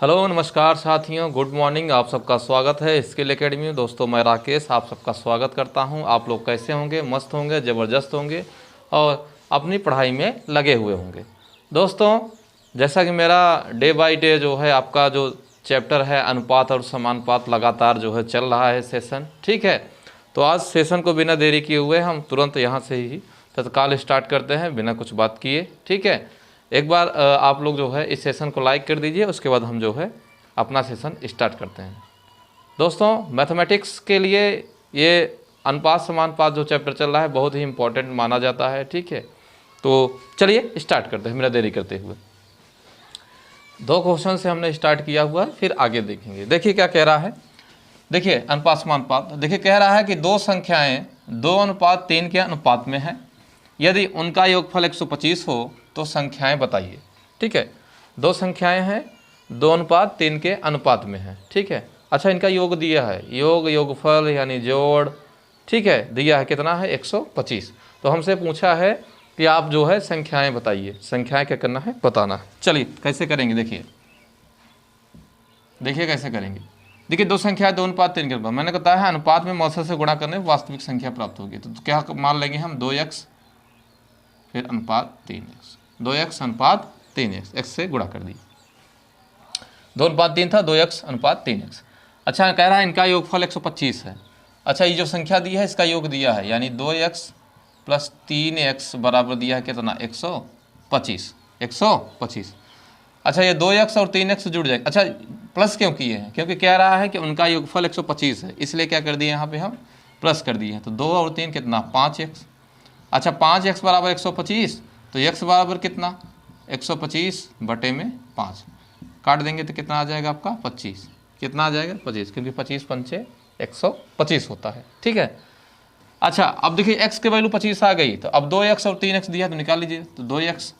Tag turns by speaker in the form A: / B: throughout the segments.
A: Hello नमस्कार साथियों, good morning. आप सबका स्वागत है स्किल एकेडमी में। दोस्तों मैं राकेश आप सबका स्वागत करता हूं। आप लोग कैसे होंगे? मस्त होंगे, ज़बरदस्त होंगे और अपनी पढ़ाई में लगे हुए होंगे। दोस्तों जैसा कि मेरा डे बाय डे जो है आपका जो चैप्टर है अनुपात और समानुपात लगातार जो है चल रहा है सेशन, ठीक है। तो आज सेशन को बिना देरी किए हुए हम तुरंत यहाँ से ही तत्काल स्टार्ट करते हैं बिना कुछ बात किए, ठीक है। एक बार आप लोग जो है इस सेशन को लाइक कर दीजिए, उसके बाद हम जो है अपना सेशन स्टार्ट करते हैं। दोस्तों मैथमेटिक्स के लिए ये अनुपात समानुपात जो चैप्टर चल रहा है बहुत ही इम्पोर्टेंट माना जाता है, ठीक है। तो चलिए स्टार्ट करते हैं बिना देरी करते हुए। 2 क्वेश्चन से हमने स्टार्ट किया हुआ है, फिर आगे देखेंगे। देखिए क्या कह रहा है। देखिए अनुपात समानुपात, देखिए कह रहा है कि 2 संख्याएँ 2:3 के अनुपात में हैं। यदि उनका योगफल 125 हो तो संख्याएं बताइए, ठीक है। 2 संख्याएं हैं 2:3 के अनुपात में है, ठीक है। अच्छा इनका योग दिया है, योगफल यानी जोड़, ठीक है, दिया है कितना है 125। तो हमसे पूछा है कि आप जो है संख्याएं बताइए। संख्याएं क्या करना है? बताना है। चलिए कैसे करेंगे, देखिए कैसे करेंगे। देखिए 2 संख्याएं 2:3 के अनुपात, मैंने बताया है अनुपात में मौसा से गुणा करने वास्तविक संख्या प्राप्त होगी। तो क्या मान लेंगे हम 2x फिर अनुपात 3x, 2x अनुपात 3x, x से गुणा कर दी। 2:3 था, 2x अनुपात 3x। अच्छा कह रहा है इनका योगफल 125 है। अच्छा ये जो संख्या दी है इसका योग दिया है, यानी 2x + 3x बराबर दिया है कितना 125। अच्छा ये 2x और 3x जुड़ जाएगा। अच्छा प्लस क्यों किए हैं? क्योंकि कह रहा है कि उनका योगफल 125 है, इसलिए क्या कर दिए यहाँ पे हम प्लस कर दिए हैं। तो 2 और 3 कितना 5x। अच्छा 5x बराबर 125, तो x बराबर कितना 125/5 काट देंगे तो कितना आ जाएगा आपका 25। कितना आ जाएगा 25, क्योंकि 25 पंचे 125 होता है, ठीक है। अच्छा अब देखिए x की वैल्यू 25 आ गई, तो अब 2x और 3x दिया तो निकाल लीजिए। तो 2x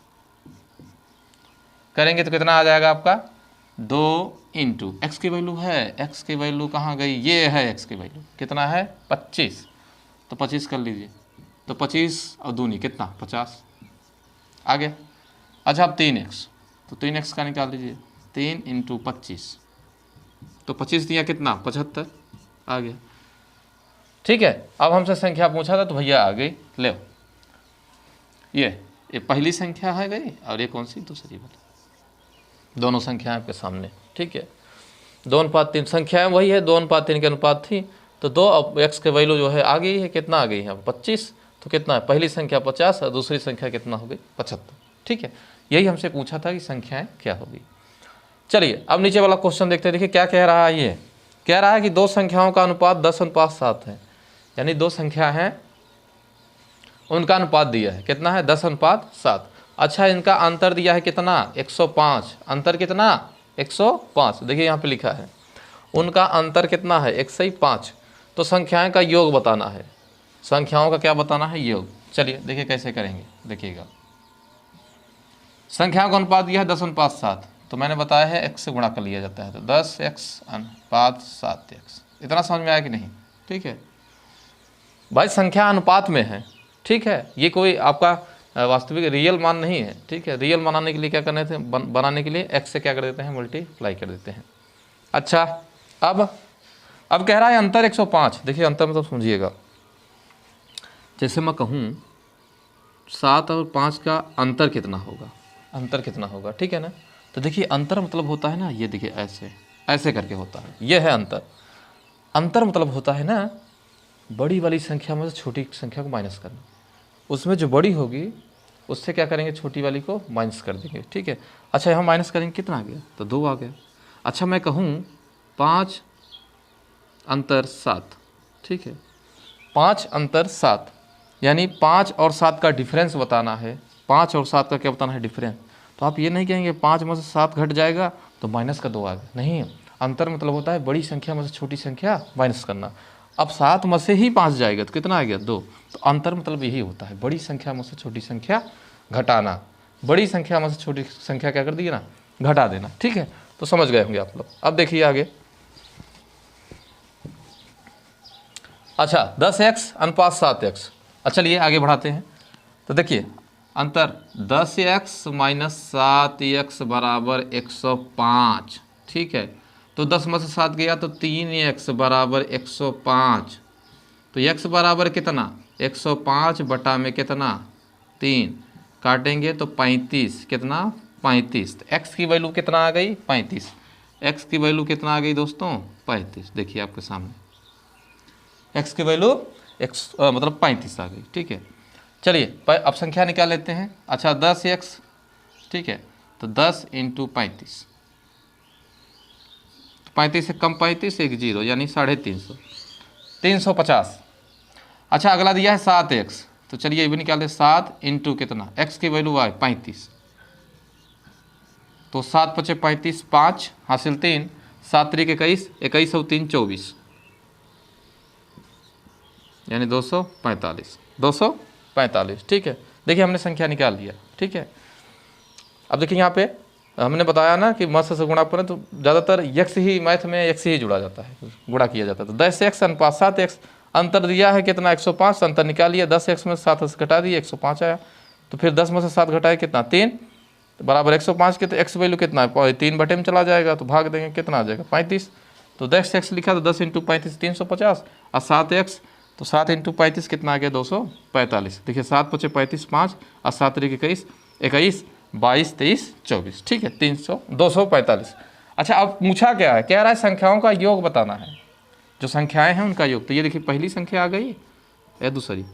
A: करेंगे तो कितना आ जाएगा आपका 2 × x की वैल्यू है, x की वैल्यू कहाँ गई, ये है x की वैल्यू कितना है 25, तो 25 कर लीजिए। तो 25 और दूनी कितना 50 आ गया। अच्छा अब 3x, तो 3x का निकाल लीजिए। 3 × 25, तो 25 दिया कितना 75 आ गया, ठीक है। अब हमसे संख्या पूछा था तो भैया आ गई, ले ये पहली संख्या है गई और ये कौन सी दूसरी वाली। दोनों संख्याएं आपके सामने, ठीक है। 2:3 संख्याएं वही है, 2:3 के अनुपात थी। तो 2 अब x के वैल्यू जो है आ गई है, कितना आ गई है 25। तो कितना है पहली संख्या 50 और दूसरी संख्या कितना हो गई 75, ठीक है। यही हमसे पूछा था कि संख्याएं क्या होगी। चलिए अब नीचे वाला क्वेश्चन देखते हैं। देखिए क्या कह रहा है। ये कह रहा है कि 2 संख्याओं का अनुपात 10:7 है, यानी 2 संख्या हैं उनका अनुपात दिया है कितना है 10:7। अच्छा इनका अंतर दिया है कितना 105। अंतर कितना 105, देखिए यहाँ पे लिखा है उनका अंतर कितना है 105। तो संख्याएं का योग बताना है। संख्याओं का क्या बताना है? योग। चलिए देखिए कैसे करेंगे, देखिएगा। संख्याओं का अनुपात दिया है 10:7, तो मैंने बताया है x से गुणा कर लिया जाता है। तो 10x/7x, इतना समझ में आया कि नहीं? ठीक है भाई, संख्या अनुपात में है, ठीक है। ये कोई आपका वास्तविक रियल मान नहीं है, ठीक है। रियल बनाने के लिए क्या करने थे, बनाने के लिए x से क्या कर देते हैं मल्टीप्लाई कर देते हैं। अच्छा अब कह रहा है अंतर 105। देखिए अंतर मतलब समझिएगा, जैसे मैं कहूँ 7 और 5 का अंतर कितना होगा, अंतर कितना होगा, ठीक है ना। तो देखिए अंतर मतलब होता है ना, ये देखिए ऐसे करके होता है, ये है अंतर। अंतर मतलब होता है ना बड़ी वाली संख्या में से छोटी संख्या को माइनस करना, उसमें जो बड़ी होगी उससे क्या करेंगे छोटी वाली को माइनस कर देंगे, ठीक है। अच्छा यहाँ माइनस करेंगे कितना आ गया, तो 2 आ गया। अच्छा मैं कहूँ 5 अंतर 7, ठीक है। 5 अंतर 7 यानी 5 और 7 का डिफरेंस बताना है। 5 और 7 का क्या बताना है डिफरेंस। तो आप ये नहीं कहेंगे 5 में से 7 घट जाएगा तो माइनस का 2 आ गया, नहीं। अंतर मतलब होता है बड़ी संख्या में से छोटी संख्या माइनस करना। अब 7 में से ही 5 जाएगा तो कितना आ गया 2। तो अंतर मतलब यही होता है बड़ी संख्या में से छोटी संख्या घटाना, बड़ी संख्या में से छोटी संख्या क्या कर दी ना घटा देना, ठीक है। तो समझ गए होंगे आप लोग। अब देखिए आगे। अच्छा 10x/7x। अच्छा चलिए आगे बढ़ाते हैं। तो देखिए अंतर 10x - 7x = 105, ठीक है। तो 10 में से 7 गया तो 3x बराबर 105। तो x बराबर कितना, 105 बटा में कितना 3, काटेंगे तो 35, कितना 35। तो x की वैल्यू कितना आ गई 35, x की वैल्यू कितना आ गई दोस्तों 35। देखिए आपके सामने x की वैल्यू मतलब 35 आ गई। ठीक है, चलिए अब संख्या निकाल लेते हैं। अच्छा 10x, ठीक है, तो 10 × 35, 35 से कम 35, एक 0 यानी 350, 350। अच्छा अगला दिया है 7x, तो चलिए ये भी निकालते, 7 × कितना, x की वैल्यू आए 35, तो 7 × 5 = 35, 5 हासिल 3, 7 × 3 = 21, 21 और 3 = 24, यानी 245, 245। ठीक है, देखिए हमने संख्या निकाल लिया। ठीक है, अब देखिए यहाँ पे हमने बताया ना कि मत्स्य से गुणा करें तो ज़्यादातर यक्स ही, मैथ में यक्स ही जुड़ा जाता है, गुणा किया जाता है। तो 10x अनुपात 7x, अंतर दिया है कितना 105, अंतर निकाल लिया, 10x में 7 से घटा दिए 105 आया। तो फिर 10 में से 7 घटाए कितना 3, तो बराबर 105 के, तो x वैल्यू कितना है 3 बटे में चला जाएगा, तो भाग देंगे कितना आ जाएगा 35। तो 10x लिखा तो 10 × 35 350, और 7x तो 7 × 35 कितना आ गया 245। देखिए 7 × 5 = 35, 5 और 7 × 3 = 21, 21 22 23 24। ठीक है, 245। अच्छा अब पूछा क्या है, कह रहा है संख्याओं का योग बताना है, जो संख्याएं हैं उनका योग। तो ये देखिए पहली संख्या आ गई या दूसरी,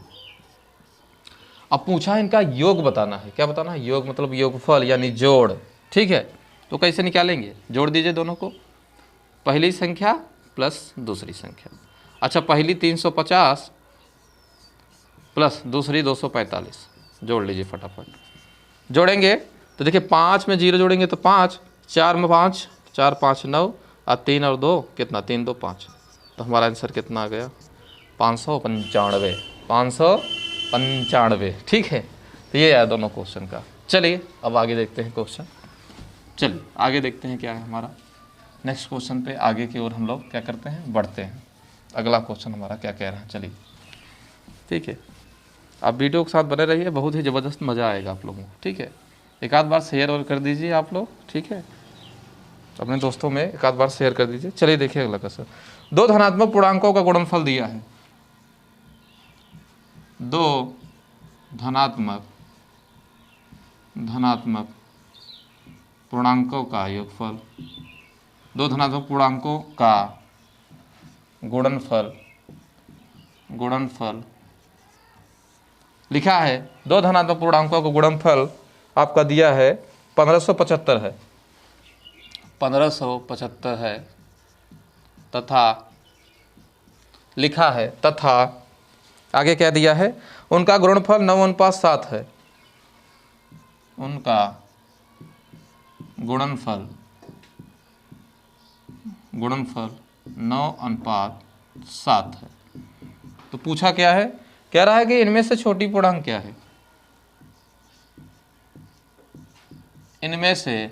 A: अब पूछा है इनका योग बताना है। क्या बताना है, योग मतलब योगफल यानी जोड़। ठीक है, तो कैसे निकालेंगे, जोड़ दीजिए दोनों को, पहली संख्या प्लस दूसरी संख्या। अच्छा पहली 350 प्लस दूसरी 245, जोड़ लीजिए फटाफट। जोड़ेंगे तो देखिए 5 में 0 जोड़ेंगे तो 5, 4 में 5, 4 5 9, और 3 और 2 कितना 3 2 5। तो हमारा आंसर कितना आ गया 595, 595। ठीक है, तो ये है दोनों क्वेश्चन का। चलिए अब आगे देखते हैं क्वेश्चन, चलिए आगे देखते हैं क्या है हमारा नेक्स्ट क्वेश्चन पे। आगे की ओर हम लोग क्या करते हैं, बढ़ते हैं। अगला क्वेश्चन हमारा क्या कह रहा है, चलिए ठीक है, आप वीडियो के साथ बने रहिए, बहुत ही ज़बरदस्त मज़ा आएगा आप लोगों को। ठीक है, एक आध बार शेयर और कर दीजिए आप लोग, ठीक है, अपने दोस्तों में एक आध बार शेयर कर दीजिए। चलिए देखिए अगला क्वेश्चन, 2 धनात्मक पूर्णांकों का गुणनफल दिया है, 2 धनात्मक पूर्णांकों का योगफल, 2 धनात्मक पूर्णांकों का गुणनफल लिखा है। 2 धनात्मक पूर्णांकों का गुणनफल आपका दिया है 1575 है, 1575 है, तथा लिखा है, तथा आगे क्या दिया है, उनका गुणनफल 9:7 है, उनका गुणनफल 9:7 है। तो पूछा क्या है, कह रहा है कि इनमें से छोटी पूर्णांक क्या है, इनमें से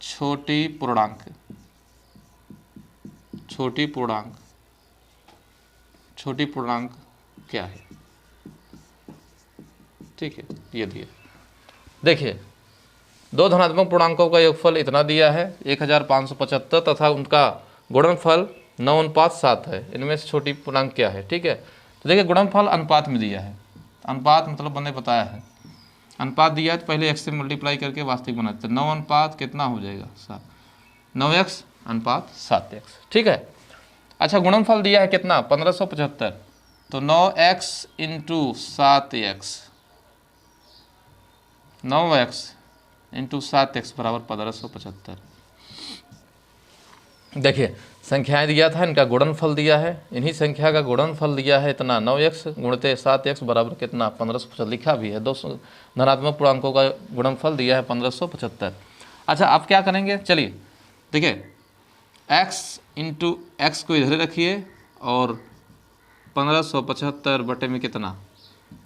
A: छोटी पूर्णांक क्या है। ठीक है, ये दिए, देखिए 2 धनात्मक पूर्णांकों का योगफल इतना दिया है 1575, तथा उनका गुणनफल 9:7 है, इनमें से छोटी पूर्णांक क्या है। ठीक है, तो देखिए गुणनफल अनुपात में दिया है, अनुपात मतलब मैंने बताया है, अनुपात दिया है तो पहले x से मल्टीप्लाई करके वास्तविक बनाते हैं, 9 अनुपात कितना हो जाएगा 7, 9x अनुपात 7x। ठीक है, अच्छा गुणनफल दिया है कितना 1575, तो 9x × 7x, 9x × 7x बराबर 1575। देखिए संख्याएं दिया था, इनका गुणनफल दिया है, इन्हीं संख्या का गुणनफल दिया है इतना 9x × 7x बराबर कितना 1575, लिखा भी है। 2 धनात्मक पूर्णांकों का गुणनफल दिया है 1575। अच्छा आप क्या करेंगे, चलिए देखिए x × x को इधर रखिए और 1575 बटे में कितना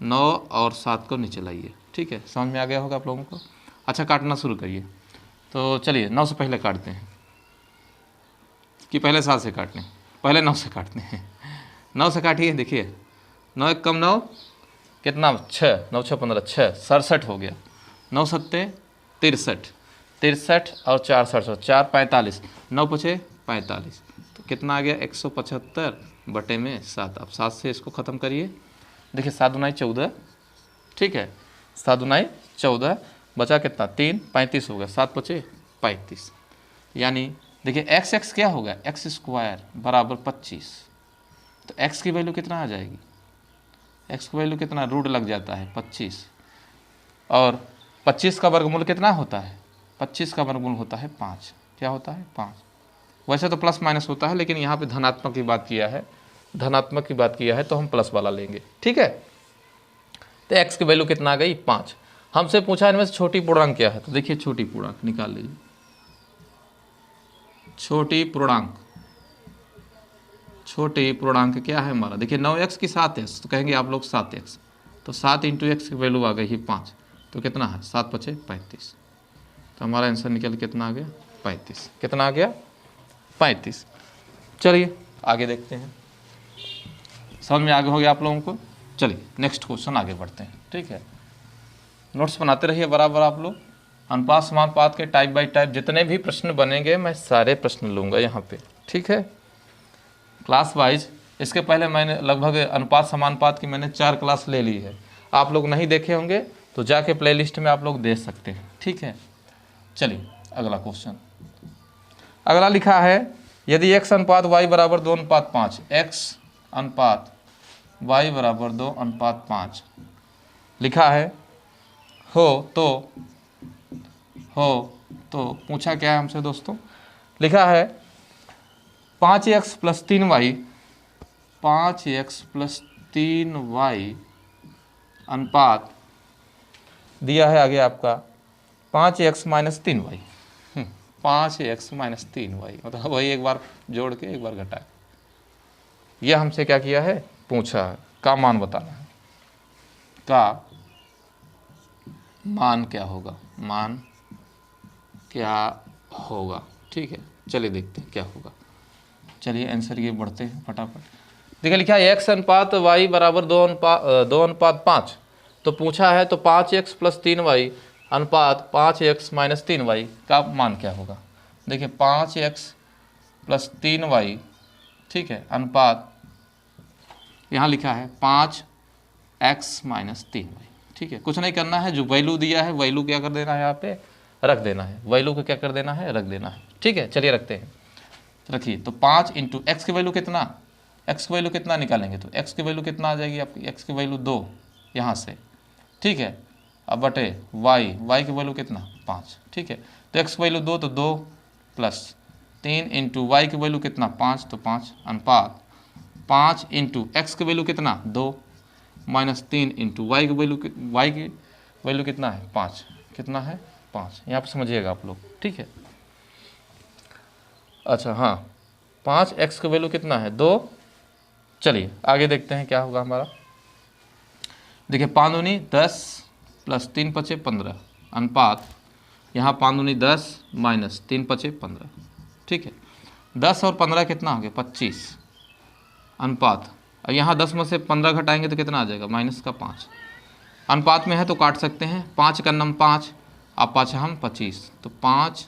A: 9 और 7 को नीचे लाइए। ठीक है, समझ में आ गया होगा आप लोगों को। अच्छा काटना शुरू करिए, तो चलिए 9 से पहले काटते हैं कि पहले 7 से काटने, पहले 9 से काटते हैं। 9 से काटिए, देखिए 9 1 कम 9 कितना 6, 9 6 15 6, 67 हो गया, 9 7 63, 63 और 4 67, 4 45, 9 पचे 45, तो कितना आ गया 175/7। अब 7 से इसको ख़त्म करिए, देखिए 7 दूनाई 14, ठीक है, 7 दूनाई 14, बचा कितना 3, 35 हो गया, 7 पचे 35, यानी देखिए x क्या होगा, x² बराबर 25, तो x की वैल्यू कितना आ जाएगी, x की वैल्यू कितना, रूट लग जाता है 25, और 25 का वर्गमूल कितना होता है, 25 का वर्गमूल होता है 5, क्या होता है 5। वैसे तो प्लस माइनस होता है, लेकिन यहाँ पे धनात्मक की बात किया है, धनात्मक की बात किया है तो हम प्लस वाला लेंगे, ठीक है। तो x की वैल्यू कितना आ गई 5। हमसे पूछा इनमें से छोटी पूर्णांक क्या है, तो देखिए छोटी पूर्णांक निकाल लीजिए, छोटी पूर्णांक, छोटी पूर्णांक क्या है हमारा, देखिए 9x की 7x, तो कहेंगे आप लोग 7x, तो 7 × x की वैल्यू आ गई ही 5, तो कितना है 7 पचे 35, तो हमारा आंसर निकल कितना आ गया 35, कितना आ गया 35। चलिए आगे देखते हैं, समझ में आगे हो गया आप लोगों को। चलिए नेक्स्ट क्वेश्चन आगे बढ़ते हैं, ठीक है। नोट्स बनाते रहिए बराबर आप लोग, अनुपात समानुपात के टाइप बाय टाइप जितने भी प्रश्न बनेंगे मैं सारे प्रश्न लूँगा यहाँ पे, ठीक है, क्लास वाइज। इसके पहले मैंने लगभग अनुपात समानुपात की मैंने 4 क्लास ले ली है, आप लोग नहीं देखे होंगे तो जाके प्लेलिस्ट में आप लोग देख सकते हैं, ठीक है। चलिए अगला क्वेश्चन, अगला लिखा है यदि x अनुपात y बराबर 2:5, x अनुपात y बराबर 2:5 लिखा है, हो तो पूछा क्या है हमसे दोस्तों, लिखा है 5x + 3y, 5x + 3y अनुपात दिया है आगे आपका 5x - 3y, 5x - 3y, मतलब वही एक बार जोड़ के एक बार घटा, यह हमसे क्या किया है पूछा है, का मान बताना है, का मान क्या होगा, मान क्या होगा, ठीक है। चलिए देखते हैं क्या होगा, चलिए आंसर ये बढ़ते हैं फटाफट। देखिए लिखा है x अनुपात y बराबर 2:5, तो पूछा है तो 5x + 3y अनुपात 5x - 3y का मान क्या होगा। देखिए 5x + 3y, ठीक है, अनुपात यहाँ लिखा है 5x - 3y, ठीक है। कुछ नहीं करना है, जो वैल्यू दिया है वैल्यू क्या कर देना है, यहाँ पे रख देना है, वैल्यू को क्या कर देना है, रख देना है, ठीक है। चलिए रखते हैं, रखिए, तो 5 × x की वैल्यू कितना, x की वैल्यू कितना निकालेंगे, तो x की वैल्यू कितना आ जाएगी आपकी, x की वैल्यू 2 यहाँ से, ठीक है। अब बटे y की वैल्यू कितना 5, ठीक है, तो x की वैल्यू 2, तो 2 + 3 × y की वैल्यू कितना 5, तो 5 अनुपात 5 × x की वैल्यू कितना 2 - 3 × y की वैल्यू कितना है 5, कितना है 5, यहाँ पर समझिएगा आप लोग, ठीक है। अच्छा हाँ, 5x की वैल्यू कितना है 2। चलिए आगे देखते हैं क्या होगा हमारा। देखिए 5 दूनी 10 + 3 पचे 15 अनुपात, यहाँ 5 दूनी 10 - 3 पचे 15, ठीक है। 10 और 15 कितना हो गया 25 अनुपात, और यहाँ 10 में से 15 घटाएंगे तो कितना आ जाएगा -5, अनुपात में है तो काट सकते हैं, 5 का नम 5 और 5 हम 25, तो 5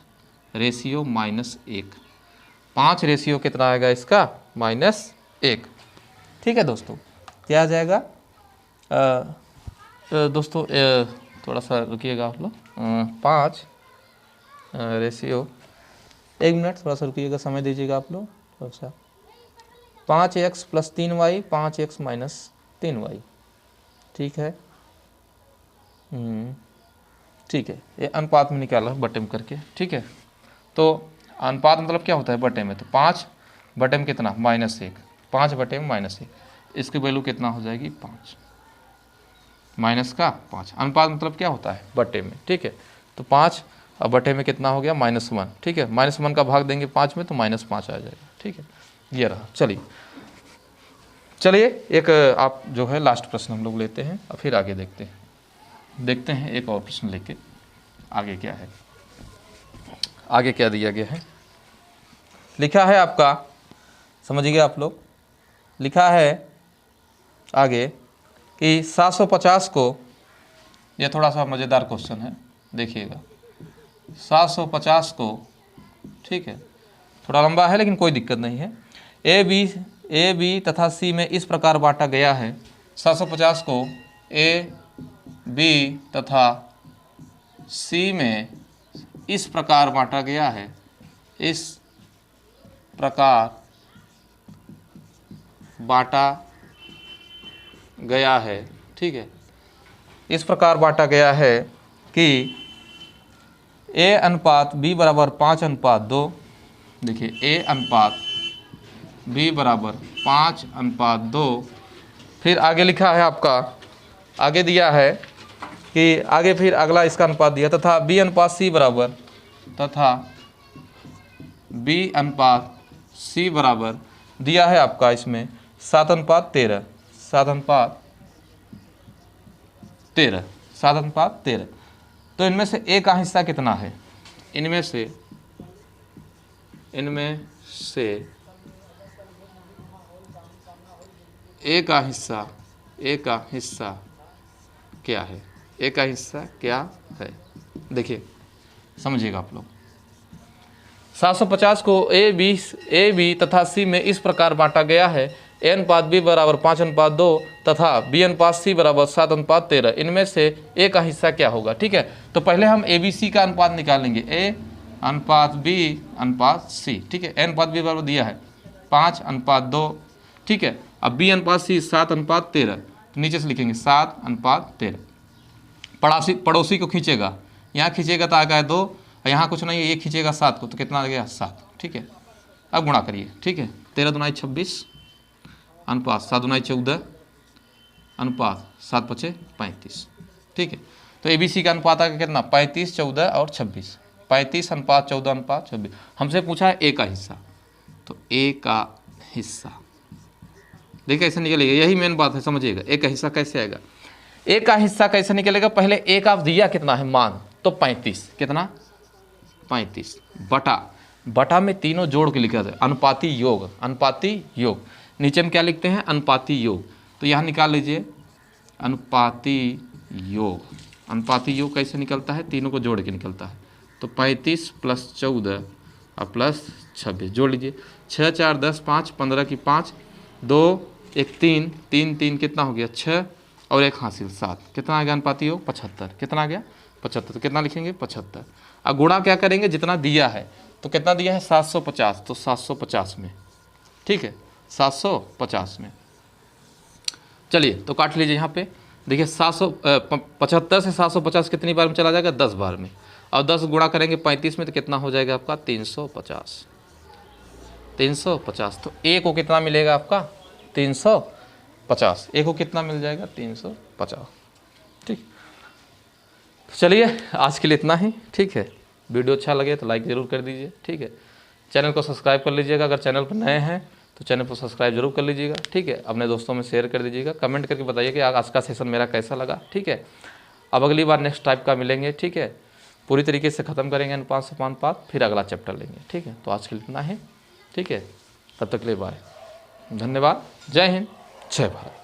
A: रेशियो -1, 5 रेशियो कितना आएगा इसका -1, ठीक है दोस्तों। क्या आ जाएगा दोस्तों, थोड़ा सा रुकिएगा आप लोग, 5 रेशियो, 1 मिनट थोड़ा सा रुकिएगा, समय दीजिएगा आप लोग थोड़ा सा। 5x + 3y, 5x - 3y, ठीक है, ठीक है, ये अनुपात में निकाला बटे में करके, ठीक है। तो अनुपात मतलब क्या होता है बटे में, तो 5 बटे में कितना -1, 5 बटे में -1, इसकी वैल्यू कितना हो जाएगी 5 -5, अनुपात मतलब क्या होता है बटे में, ठीक है। तो 5 और बटे में कितना हो गया -1, ठीक है, -1 का भाग देंगे 5 में तो -5 आ जाएगा, ठीक है, ये रहा। चलिए एक आप जो है लास्ट प्रश्न हम लोग लेते हैं और फिर आगे देखते हैं एक और प्रश्न लेके आगे क्या है, आगे क्या दिया गया है। लिखा है आपका, समझिए आप लोग, लिखा है आगे कि 750 को, यह थोड़ा सा मज़ेदार क्वेश्चन है, देखिएगा, 750 को, ठीक है, थोड़ा लंबा है लेकिन कोई दिक्कत नहीं है। ए बी तथा सी में इस प्रकार बांटा गया है। 750 को ए बी तथा सी में इस प्रकार बांटा गया है, इस प्रकार बांटा गया है, ठीक है, इस प्रकार बांटा गया है कि ए अनुपात बी बराबर 5:2। देखिए ए अनुपात बी बराबर 5:2। फिर आगे लिखा है आपका, आगे दिया है कि आगे फिर अगला इसका अनुपात दिया, तथा बी अनुपात सी बराबर, तथा बी अनुपात सी बराबर दिया है आपका इसमें 7:13, 7:13। तो इनमें से ए का हिस्सा कितना है? इनमें से ए का हिस्सा क्या है? ए का हिस्सा क्या है? देखिए समझिएगा आप लोग। 750 को ए बी तथा सी में इस प्रकार बांटा गया है, ए अनुपात बी बराबर 5:2 तथा बी अनुपात सी बराबर 7:13। इनमें से ए का हिस्सा क्या होगा? ठीक है, तो पहले हम ए बी सी का अनुपात निकालेंगे, ए अनुपात बी अनुपात सी, ठीक है। ए अनुपात बी बराबर दिया है 5:2, ठीक है। अब बी अनुपात सी 7:13, तो नीचे से लिखेंगे 7:13। पड़ोसी को खींचेगा, यहाँ खींचेगा तो आ गया 2, यहाँ कुछ नहीं है, ये खींचेगा 7 को, तो कितना आ गया 7, ठीक है। अब गुणा करिए, ठीक है। 13×2 = 26 अनुपात 7×2 = 14 अनुपात 7×5 = 35, ठीक है। तो ए बी सी का अनुपात आ गया कितना? 35, 14 और 26। 35:14:26। हमसे पूछा है ए का हिस्सा, तो ए का हिस्सा देखिए कैसे निकलेगा, यही मेन बात है, समझिएगा। ए का हिस्सा कैसे आएगा? ए का हिस्सा कैसे निकलेगा? पहले ए का दिया कितना है मान, तो 35, कितना? 35 बटा में तीनों जोड़ के लिखा है अनुपाती योग। नीचे में क्या लिखते हैं? अनुपाती योग। तो यहाँ निकाल लीजिए अनुपाती योग कैसे निकलता है? तीनों को जोड़ के निकलता है। तो 35 + 14 और +26 जोड़ लीजिए। 6 × 4 = 10, 5 × 15 = 5, 2 1 3 3 3 कितना हो गया? 6 और 1 हासिल 7। कितना आ गया अनुपाती योग? 75। कितना आ गया? 75। तो कितना लिखेंगे? 75। अब गुणा क्या करेंगे? जितना दिया है, तो कितना दिया है? 750, तो 750 में, ठीक है, 750 में। चलिए तो काट लीजिए यहाँ पे। देखिए 775 से 750 कितनी बार में चला जाएगा? 10 बार में। और 10 गुणा करेंगे 35 में, तो कितना हो जाएगा आपका? 350। तो ए को कितना मिलेगा आपका? 350। ए को कितना मिल जाएगा? 350, ठीक। चलिए आज के लिए इतना ही, ठीक है। वीडियो अच्छा लगे तो लाइक ज़रूर कर दीजिए, ठीक है। चैनल को सब्सक्राइब कर लीजिएगा, अगर चैनल पर नए हैं तो चैनल को सब्सक्राइब जरूर कर लीजिएगा, ठीक है। अपने दोस्तों में शेयर कर दीजिएगा, कमेंट करके बताइए कि आज का सेशन मेरा कैसा लगा, ठीक है। अब अगली बार नेक्स्ट टाइप का मिलेंगे, ठीक है। पूरी तरीके से ख़त्म करेंगे अनुपात समानुपात, फिर अगला चैप्टर लेंगे, ठीक है। तो आज के लिए इतना ही, ठीक है। तब तक के लिए बाय, धन्यवाद, जय हिंद, जय भारत।